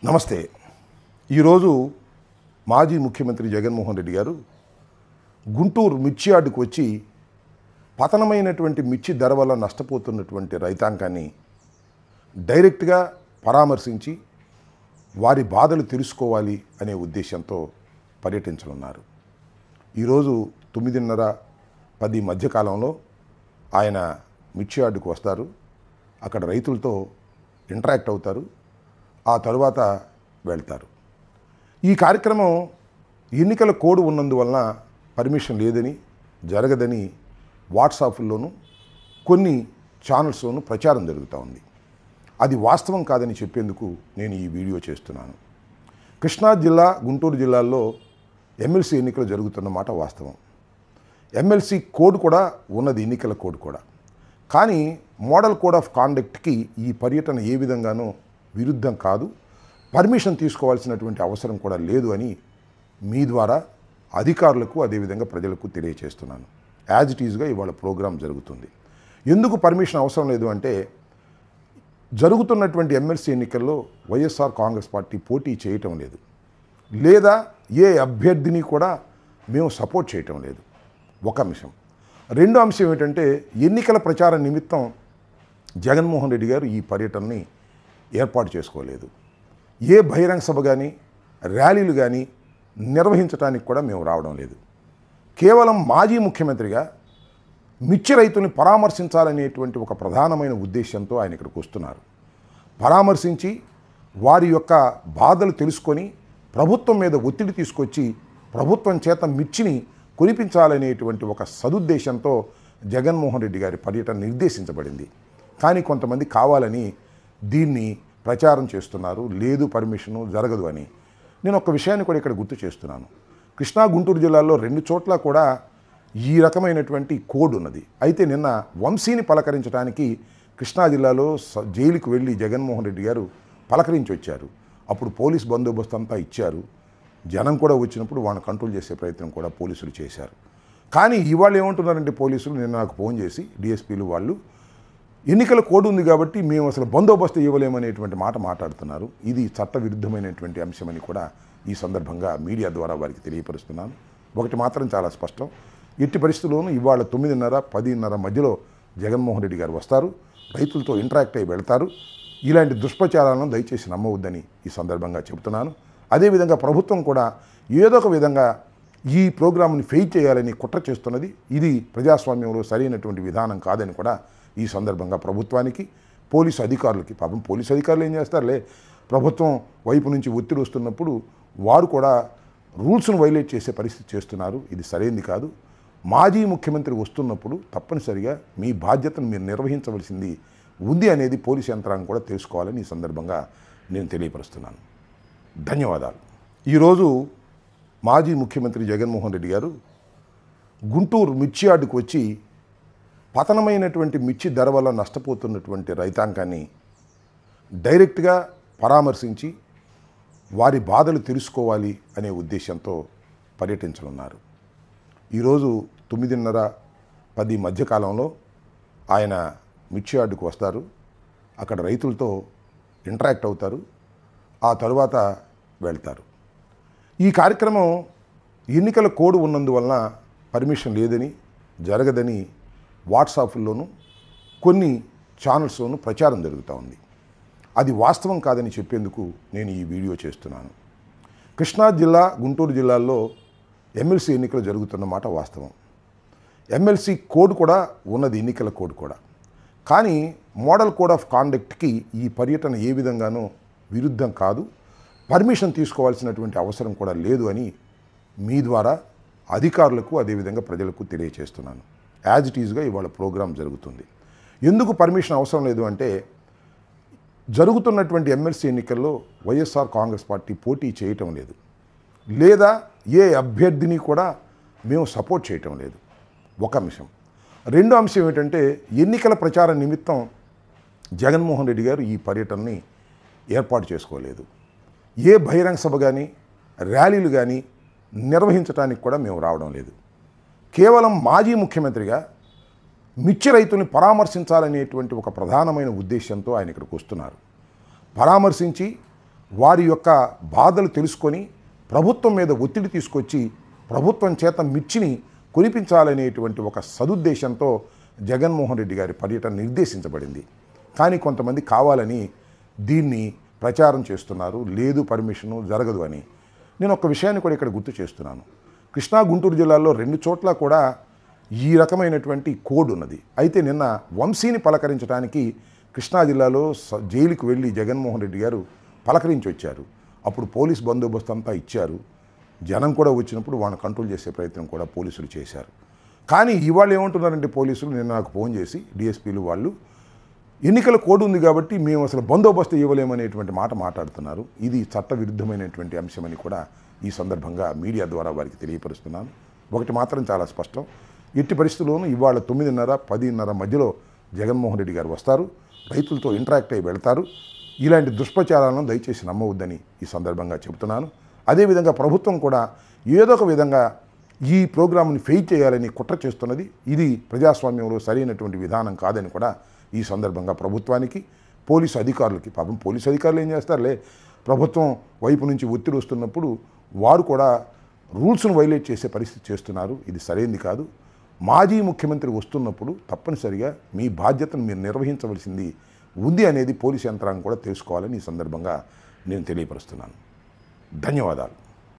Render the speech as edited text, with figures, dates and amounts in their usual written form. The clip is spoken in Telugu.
నమస్తే. ఈరోజు మాజీ ముఖ్యమంత్రి జగన్మోహన్ రెడ్డి గారు గుంటూరు మిర్చి యార్డుకు వచ్చి పతనమైనటువంటి మిర్చి ధర వల్ల నష్టపోతున్నటువంటి రైతాంగాన్ని డైరెక్ట్గా పరామర్శించి వారి బాధలు తెలుసుకోవాలి అనే ఉద్దేశంతో పర్యటించనున్నారు. ఈరోజు 9:30-10 మధ్యకాలంలో ఆయన మిర్చి యార్డుకు వస్తారు. అక్కడ రైతులతో ఇంటరాక్ట్ అవుతారు. ఆ తరువాత వెళ్తారు. ఈ కార్యక్రమం ఎన్నికల కోడ్ ఉన్నందువలన పర్మిషన్ లేదని, జరగదని వాట్సాప్లోనూ కొన్ని ఛానల్స్లోనూ ప్రచారం జరుగుతూ ఉంది. అది వాస్తవం కాదని చెప్పేందుకు నేను ఈ వీడియో చేస్తున్నాను. కృష్ణా జిల్లా, గుంటూరు జిల్లాల్లో ఎమ్మెల్సీ ఎన్నికలు జరుగుతున్న మాట వాస్తవం. ఎమ్మెల్సీ కోడ్ కూడా ఉన్నది, ఎన్నికల కోడ్ కూడా. కానీ మోడల్ కోడ్ ఆఫ్ కాండక్ట్కి ఈ పర్యటన ఏ విధంగానూ విరుద్ధం కాదు, పర్మిషన్ తీసుకోవాల్సినటువంటి అవసరం కూడా లేదు అని మీ ద్వారా అధికారులకు, అదేవిధంగా ప్రజలకు తెలియచేస్తున్నాను. యాజ్ ఇట్ ఈజ్గా ఇవాళ ప్రోగ్రాం జరుగుతుంది. ఎందుకు పర్మిషన్ అవసరం లేదు అంటే, జరుగుతున్నటువంటి ఎమ్మెల్సీ ఎన్నికల్లో వైఎస్ఆర్ కాంగ్రెస్ పార్టీ పోటీ చేయటం లేదు, లేదా ఏ అభ్యర్థిని కూడా మేము సపోర్ట్ చేయటం లేదు. ఒక అంశం. రెండో అంశం ఏంటంటే, ఎన్నికల ప్రచార నిమిత్తం జగన్మోహన్ రెడ్డి గారు ఈ పర్యటనని ఏర్పాటు చేసుకోలేదు. ఏ బహిరంగ సభ కానీ, ర్యాలీలు కానీ నిర్వహించడానికి కూడా మేము రావడం లేదు. కేవలం మాజీ ముఖ్యమంత్రిగా మిర్చి రైతుల్ని పరామర్శించాలనేటువంటి ఒక ప్రధానమైన ఉద్దేశంతో ఆయన ఇక్కడికి వస్తున్నారు. పరామర్శించి వారి యొక్క బాధలు తెలుసుకొని ప్రభుత్వం మీద ఒత్తిడి తీసుకొచ్చి ప్రభుత్వం చేత మిర్చిని కొనిపించాలనేటువంటి ఒక సదుద్దేశంతో జగన్మోహన్ రెడ్డి గారి పర్యటన నిర్దేశించబడింది. కానీ కొంతమంది కావాలని దీన్ని ప్రచారం చేస్తున్నారు. లేదు, పర్మిషను జరగదు అని. నేను ఒక విషయాన్ని కూడా ఇక్కడ గుర్తు చేస్తున్నాను. కృష్ణా, గుంటూరు జిల్లాల్లో 2 చోట్ల కూడా ఈ రకమైనటువంటి కోడ్ ఉన్నది. అయితే నిన్న వంశీని పలకరించడానికి కృష్ణా జిల్లాలో జైలుకు వెళ్ళి జగన్మోహన్ రెడ్డి గారు పలకరించి వచ్చారు. అప్పుడు పోలీస్ బందోబస్తు అంతా ఇచ్చారు. జనం కూడా వచ్చినప్పుడు వాళ్ళని కంట్రోల్ చేసే ప్రయత్నం కూడా పోలీసులు చేశారు. కానీ ఇవాళ ఏమంటున్నారంటే పోలీసులు, నిన్న నాకు ఫోన్ చేసి డిఎస్పీలు వాళ్ళు, ఎన్నికల కోడ్ ఉంది కాబట్టి మేము అసలు బందోబస్తు ఇవ్వలేమనేటువంటి మాట మాట్లాడుతున్నారు. ఇది చట్టవిరుద్ధమైనటువంటి అంశమని కూడా ఈ సందర్భంగా మీడియా ద్వారా వారికి తెలియపరుస్తున్నాను. ఒకటి మాత్రం చాలా స్పష్టం, ఎట్టి పరిస్థితుల్లోనూ ఇవాళ 9:30-10:30 మధ్యలో జగన్మోహన్ రెడ్డి గారు వస్తారు, రైతులతో ఇంటరాక్ట్ అయ్యి వెళ్తారు. ఇలాంటి దుష్ప్రచారాలను దయచేసి నమ్మవద్దని ఈ సందర్భంగా చెబుతున్నాను. అదేవిధంగా ప్రభుత్వం కూడా ఏదో ఒక విధంగా ఈ ప్రోగ్రాంని ఫెయిల్ చేయాలని కుట్ర చేస్తున్నది. ఇది ప్రజాస్వామ్యంలో సరైనటువంటి విధానం కాదని కూడా ఈ సందర్భంగా ప్రభుత్వానికి, పోలీసు అధికారులకి, పాపం పోలీసు అధికారులు ఏం చేస్తారులే, ప్రభుత్వం వైపు నుంచి ఒత్తిడి వస్తున్నప్పుడు వారు కూడా రూల్స్ను వైలేట్ చేసే పరిస్థితి చేస్తున్నారు. ఇది సరైనది కాదు. మాజీ ముఖ్యమంత్రి వస్తున్నప్పుడు తప్పనిసరిగా మీ బాధ్యతను మీరు నిర్వహించవలసింది ఉంది అనేది పోలీసు యంత్రాంగం కూడా తెలుసుకోవాలని ఈ సందర్భంగా నేను తెలియపరుస్తున్నాను. ధన్యవాదాలు. ఈరోజు మాజీ ముఖ్యమంత్రి జగన్మోహన్ రెడ్డి గారు గుంటూరు మిర్చి యార్డుకు వచ్చి పతనమైనటువంటి మిర్చి ధర వల్ల నష్టపోతున్నటువంటి రైతాంగాన్ని డైరెక్ట్గా పరామర్శించి వారి బాధలు తెలుసుకోవాలి అనే ఉద్దేశంతో పర్యటించనున్నారు. ఈరోజు 9:30-10 మధ్యకాలంలో ఆయన మిర్చి యార్డుకు వస్తారు. అక్కడ రైతులతో ఇంటరాక్ట్ అవుతారు. ఆ తరువాత వెళ్తారు. ఈ కార్యక్రమం ఎన్నికల కోడ్ ఉన్నందువలన పర్మిషన్ లేదని, జరగదని వాట్సాప్లోనూ కొన్ని ఛానల్స్లోనూ ప్రచారం జరుగుతూ ఉంది. అది వాస్తవం కాదని చెప్పేందుకు నేను ఈ వీడియో చేస్తున్నాను. కృష్ణా జిల్లా, గుంటూరు జిల్లాల్లో ఎమ్మెల్సీ ఎన్నికలు జరుగుతున్న మాట వాస్తవం. ఎమ్మెల్సీ కోడ్ కూడా ఉన్నది, ఎన్నికల కోడ్ కూడా. కానీ మోడల్ కోడ్ ఆఫ్ కాండక్ట్కి ఈ పర్యటన ఏ విధంగానూ విరుద్ధం కాదు, పర్మిషన్ తీసుకోవాల్సినటువంటి అవసరం కూడా లేదు అని మీ ద్వారా అధికారులకు, అదేవిధంగా ప్రజలకు తెలియచేస్తున్నాను. యాజ్ ఇట్ ఈజ్గా ఇవాళ ప్రోగ్రాం జరుగుతుంది. ఎందుకు పర్మిషన్ అవసరం లేదు అంటే, జరుగుతున్నటువంటి ఎమ్మెల్సీ ఎన్నికల్లో వైఎస్ఆర్ కాంగ్రెస్ పార్టీ పోటీ చేయటం లేదు, లేదా ఏ అభ్యర్థిని కూడా మేము సపోర్ట్ చేయటం లేదు. ఒక అంశం. రెండో అంశం ఏంటంటే, ఎన్నికల ప్రచార నిమిత్తం జగన్మోహన్ రెడ్డి గారు ఈ పర్యటనని ఏర్పాటు చేసుకోలేదు. ఏ బహిరంగ సభ కానీ, ర్యాలీలు కానీ నిర్వహించడానికి కూడా మేము రావడం లేదు. కేవలం మాజీ ముఖ్యమంత్రిగా మిర్చి రైతుల్ని పరామర్శించాలనేటువంటి ఒక ప్రధానమైన ఉద్దేశంతో ఆయన ఇక్కడికి వస్తున్నారు. పరామర్శించి వారి యొక్క బాధలు తెలుసుకొని ప్రభుత్వం మీద ఒత్తిడి తీసుకొచ్చి ప్రభుత్వం చేత మిర్చిని కొనిపించాలనేటువంటి ఒక సదుద్దేశంతో జగన్మోహన్ రెడ్డి గారి పర్యటన నిర్దేశించబడింది. కానీ కొంతమంది కావాలని దీన్ని ప్రచారం చేస్తున్నారు, లేదు పర్మిషను జరగదు అని. నేను ఒక విషయాన్ని కూడా ఇక్కడ గుర్తు చేస్తున్నాను. కృష్ణా గుంటూరు జిల్లాల్లో 2 చోట్ల కూడా ఈ రకమైనటువంటి కోడ్ ఉన్నది. అయితే నిన్న వంశీని పలకరించడానికి కృష్ణా జిల్లాలో జైలుకు వెళ్ళి జగన్మోహన్ రెడ్డి గారు పలకరించి వచ్చారు. అప్పుడు పోలీస్ బందోబస్తు అంతా ఇచ్చారు. జనం కూడా వచ్చినప్పుడు వాళ్ళని కంట్రోల్ చేసే ప్రయత్నం కూడా పోలీసులు చేశారు. కానీ ఇవాళ ఏమంటున్నారంటే పోలీసులు నిన్న నాకు ఫోన్ చేసి డిఎస్పీలు వాళ్ళు ఎన్నికల కోడ్ ఉంది కాబట్టి మేము అసలు బందోబస్తు ఇవ్వలేమనేటువంటి మాట మాట్లాడుతున్నారు. ఇది చట్టవిరుద్ధమైనటువంటి అంశమని కూడా ఈ సందర్భంగా మీడియా ద్వారా వారికి తెలియపరుస్తున్నాను. ఒకటి మాత్రం చాలా స్పష్టం, ఎట్టి పరిస్థితుల్లోనూ ఇవాళ 9:30, 10:30 మధ్యలో జగన్మోహన్ రెడ్డి గారు వస్తారు, రైతులతో ఇంటరాక్ట్ అయ్యి వెళ్తారు. ఇలాంటి దుష్ప్రచారాలను దయచేసి నమ్మవద్దని ఈ సందర్భంగా చెబుతున్నాను. అదేవిధంగా ప్రభుత్వం కూడా ఏదో ఒక విధంగా ఈ ప్రోగ్రాంని ఫెయిల్ చేయాలని కుట్ర చేస్తున్నది. ఇది ప్రజాస్వామ్యంలో సరైనటువంటి విధానం కాదని కూడా ఈ సందర్భంగా ప్రభుత్వానికి, పోలీసు అధికారులకి, పాపం పోలీసు అధికారులు ఏం చేస్తారులే, ప్రభుత్వం వైపు నుంచి ఒత్తిడి వస్తున్నప్పుడు వారు కూడా రూల్స్ను వైలేట్ చేసే పరిస్థితి చేస్తున్నారు. ఇది సరైనది కాదు. మాజీ ముఖ్యమంత్రి వస్తున్నప్పుడు తప్పనిసరిగా మీ బాధ్యతను మీరు నిర్వహించవలసింది ఉంది అనేది పోలీసు యంత్రాంగం కూడా తెలుసుకోవాలని ఈ సందర్భంగా నేను తెలియపరుస్తున్నాను. ధన్యవాదాలు.